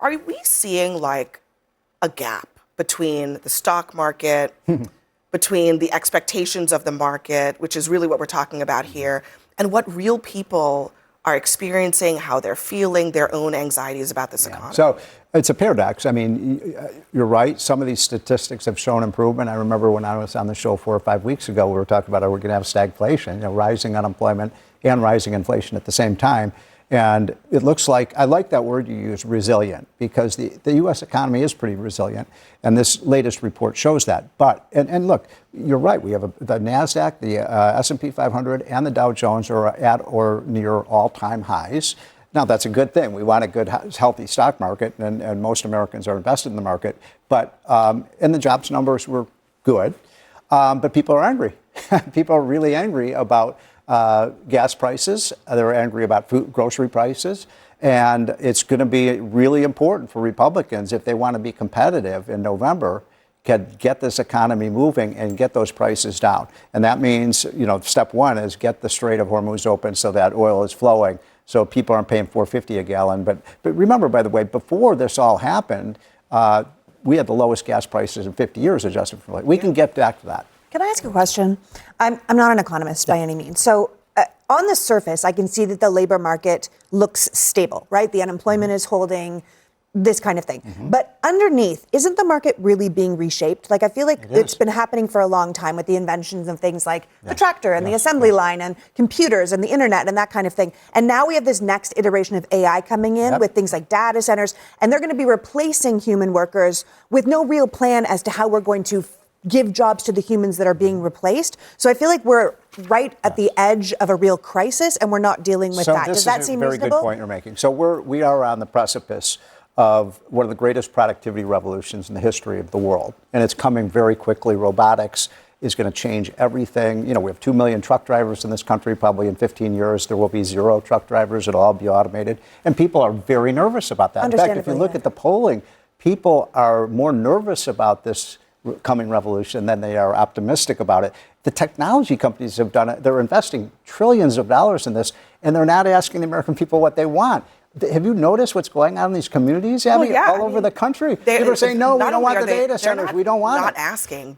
are we seeing like a gap between the stock market, between the expectations of the market, which is really what we're talking about here, and what real people are experiencing, how they're feeling, their own anxieties about this economy? So it's a paradox. I mean, you're right. Some of these statistics have shown improvement. I remember when I was on the show 4 or 5 weeks ago, we were talking about, are we going to have stagflation, rising unemployment and rising inflation at the same time. And it looks like, I like that word you use, resilient, because the U.S. economy is pretty resilient. And this latest report shows that. But, and look, you're right. We have the NASDAQ, the S&P 500, and the Dow Jones are at or near all-time highs. Now, that's a good thing. We want a good, healthy stock market, and most Americans are invested in the market. But, and the jobs numbers were good. But people are angry. People are really angry about gas prices. They're angry about food, grocery prices. And it's going to be really important for Republicans, if they want to be competitive in November, can get this economy moving and get those prices down. And that means, step one is get the Strait of Hormuz open so that oil is flowing, so people aren't paying $4.50 a gallon. But remember, by the way, before this all happened, we had the lowest gas prices in 50 years adjusted for inflation. We can get back to that. Can I ask a question? I'm not an economist by any means. So on the surface, I can see that the labor market looks stable, right? The unemployment is holding, this kind of thing. But underneath, isn't the market really being reshaped? Like, I feel like it's been happening for a long time with the inventions of things like the tractor and the assembly line and computers and the internet and that kind of thing. And now we have this next iteration of AI coming in with things like data centers, and they're going to be replacing human workers with no real plan as to how we're going to give jobs to the humans that are being replaced. So I feel like we're right at the edge of a real crisis, and we're not dealing with that. Does that seem reasonable? This is a very good point you're making. So we are on the precipice of one of the greatest productivity revolutions in the history of the world. And it's coming very quickly. Robotics is going to change everything. We have 2 million truck drivers in this country. Probably in 15 years, there will be 0 truck drivers. It'll all be automated. And people are very nervous about that. In fact, if you look at the polling, people are more nervous about this coming revolution than they are optimistic about it. The technology companies have done it. They're investing trillions of dollars in this, and they're not asking the American people what they want. Have you noticed what's going on in these communities, Abby? All over the country. People are saying, no, we don't want the data centers. We don't want it. They're not asking.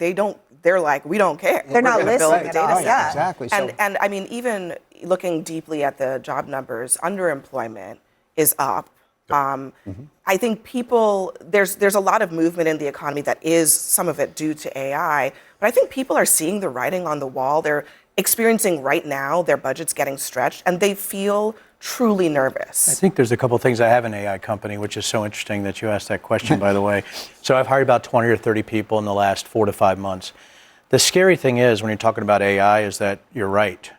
They're like, we don't care. They're not listening at all. Yeah. Exactly. And I mean, even looking deeply at the job numbers, underemployment is up. I think there's a lot of movement in the economy that is some of it due to AI, but I think people are seeing the writing on the wall. They're experiencing right now their budgets getting stretched, and they feel truly nervous. I think there's a couple of things. I have an AI company, which is so interesting that you asked that question, by the way. So I've hired about 20 or 30 people in the last 4 to 5 months. The scary thing is, when you're talking about AI, is that you're right.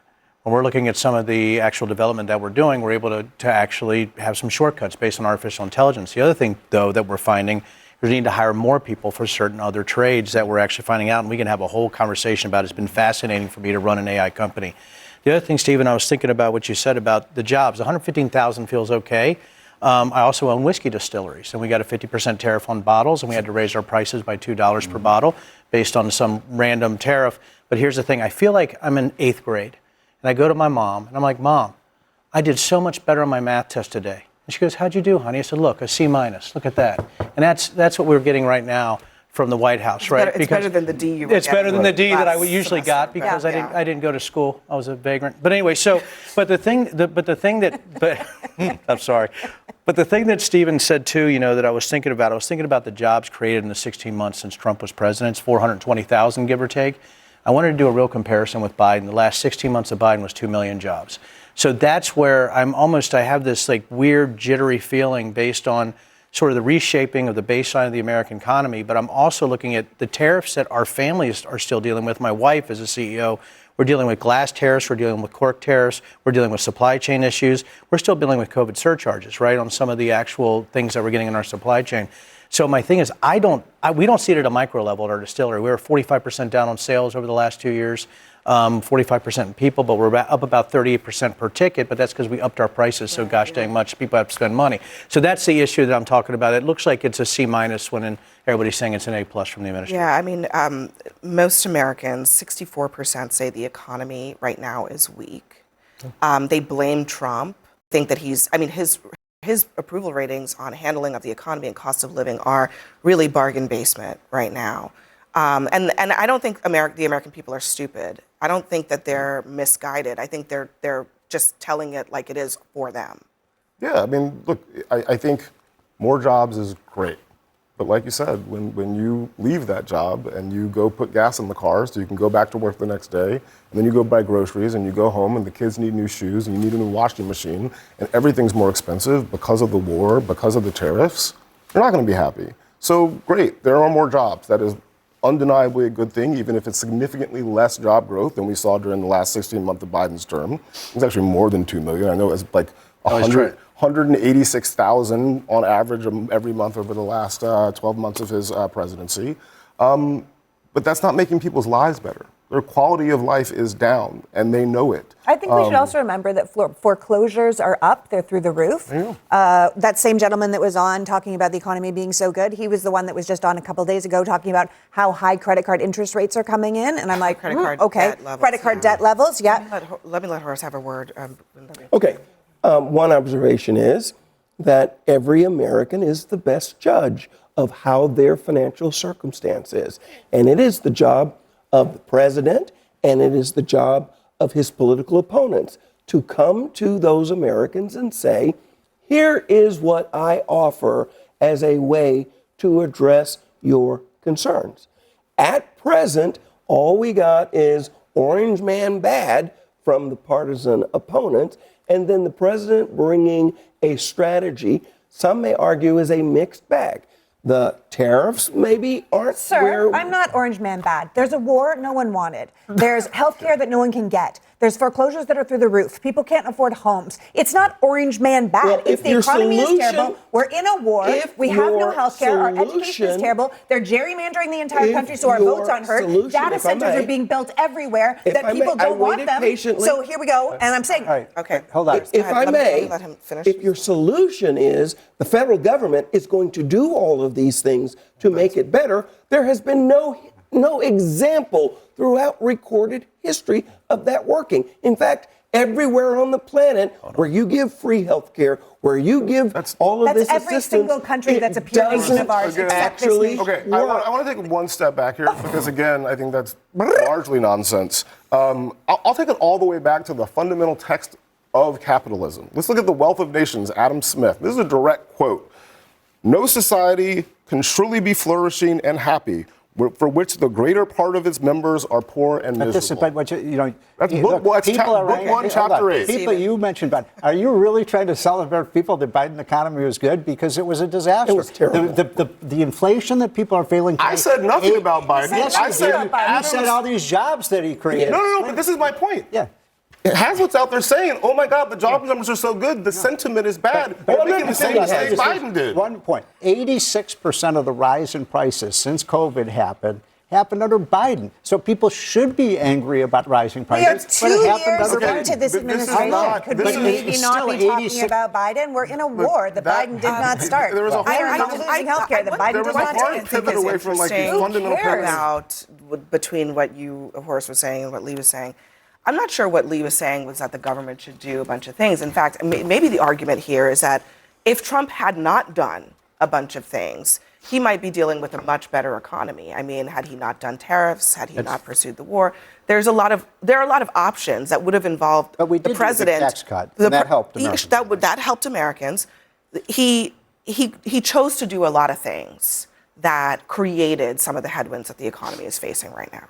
When we're looking at some of the actual development that we're doing, we're able to actually have some shortcuts based on artificial intelligence. The other thing, though, that we're finding is we need to hire more people for certain other trades that we're actually finding out, and we can have a whole conversation about it. It's been fascinating for me to run an AI company. The other thing, Stephen, I was thinking about what you said about the jobs. 115,000 feels okay. I also own whiskey distilleries, and we got a 50% tariff on bottles, and we had to raise our prices by $2 per bottle based on some random tariff. But here's the thing. I feel like I'm in 8th grade. And I go to my mom, and I'm like, Mom, I did so much better on my math test today. And she goes, how'd you do, honey? I said, look, a C-. Look at that. And that's what we're getting right now from the White House, right? It's better than the D you were It's better than the D that I usually semester. got because I didn't go to school. I was a vagrant. But anyway, I'm sorry. But the thing that Stephen said, too, that I was thinking about the jobs created in the 16 months since Trump was president. It's 420,000, give or take. I wanted to do a real comparison with Biden. The last 16 months of Biden was 2 million jobs. So that's where I have this like weird jittery feeling based on sort of the reshaping of the baseline of the American economy. But I'm also looking at the tariffs that our families are still dealing with. My wife is a CEO. We're dealing with glass tariffs. We're dealing with cork tariffs. We're dealing with supply chain issues. We're still dealing with COVID surcharges, right, on some of the actual things that we're getting in our supply chain. So my thing is, we don't see it at a micro level at our distillery. We were 45% down on sales over the last 2 years, 45% in people, but we're up about 38% per ticket. But that's because we upped our prices so gosh dang much. People have to spend money. So that's the issue that I'm talking about. It looks like it's a C- when everybody's saying it's an A+ from the administration. Yeah, I mean, most Americans, 64% say the economy right now is weak. They blame Trump, think that his his approval ratings on handling of the economy and cost of living are really bargain basement right now. And I don't think the American people are stupid. I don't think that they're misguided. I think they're just telling it like it is for them. Yeah, I mean, look, I think more jobs is great. But like you said, when you leave that job and you go put gas in the car so you can go back to work the next day, and then you go buy groceries and you go home and the kids need new shoes and you need a new washing machine and everything's more expensive because of the war, because of the tariffs, you're not going to be happy. So great, there are more jobs. That is undeniably a good thing, even if it's significantly less job growth than we saw during the last 16 months of Biden's term. It's actually more than 2 million. I know it's like 186,000 on average every month over the last 12 months of his presidency. But that's not making people's lives better. Their quality of life is down, and they know it. I think we should also remember that foreclosures are up. They're through the roof. That same gentleman that was on talking about the economy being so good, he was the one that was just on a couple days ago talking about how high credit card interest rates are coming in. And I'm like, Credit card okay, debt levels, credit card debt levels, yeah. Let me let Horace have a word. Okay. One observation is that every American is the best judge of how their financial circumstance is. And it is the job of the president, and it is the job of his political opponents to come to those Americans and say, here is what I offer as a way to address your concerns. At present, all we got is orange man bad from the partisan opponents, and then the president bringing a strategy some may argue is a mixed bag. The tariffs maybe aren't Sir, I'm not orange man bad. There's a war no one wanted. There's health care that no one can get. There's foreclosures that are through the roof. People can't afford homes. It's not orange man bad. Well, if the economy is terrible, we're in a war, we have no health care, our education is terrible, they're gerrymandering the entire country so our votes aren't heard. Data centers are being built everywhere that people don't want them. So here we go, and I'm saying, All right. Okay. Hold on. If I may, let him finish. if your solution is the federal government is going to do all of these things to make it better, there has been no example throughout recorded history of that working. In fact, everywhere on the planet where you give free health care, where you give all of this assistance, every single country that's a peer nation of ours except this nation. Okay, I want to take one step back here because, again, I think that's largely nonsense. I'll take it all the way back to the fundamental text of capitalism. Let's look at The Wealth of Nations, Adam Smith. This is a direct quote. No society can truly be flourishing and happy for which the greater part of its members are poor and miserable. But what That's book 1, chapter 8. People you mentioned, but are you really trying to celebrate people that Biden economy was good? Because it was a disaster. It was terrible. The inflation that people are feeling. I said nothing about Biden. Yes, I said you said all these jobs that he created. No, but this is my point. Yeah. Hazlitt's out there saying, oh my God, the job numbers are so good, the sentiment is bad. They're making the same mistake Biden did. 1 point. 86% of the rise in prices since COVID happened under Biden. So people should be angry about rising prices. We are 2 years into this administration. Could we maybe not be talking about Biden? We're in a war. The Biden did not start. There was a losing health care. The Biden did not hard pivot away from like the fundamental premise. Out between what you, Horace, was saying and what Lee was saying. I'm not sure what Lee was saying was that the government should do a bunch of things. In fact, maybe the argument here is that if Trump had not done a bunch of things, he might be dealing with a much better economy. I mean, had he not done tariffs, had he not pursued the war, there are a lot of options that would have involved but we did the president. Do the tax cut, and that helped Americans. That helped Americans. He chose to do a lot of things that created some of the headwinds that the economy is facing right now.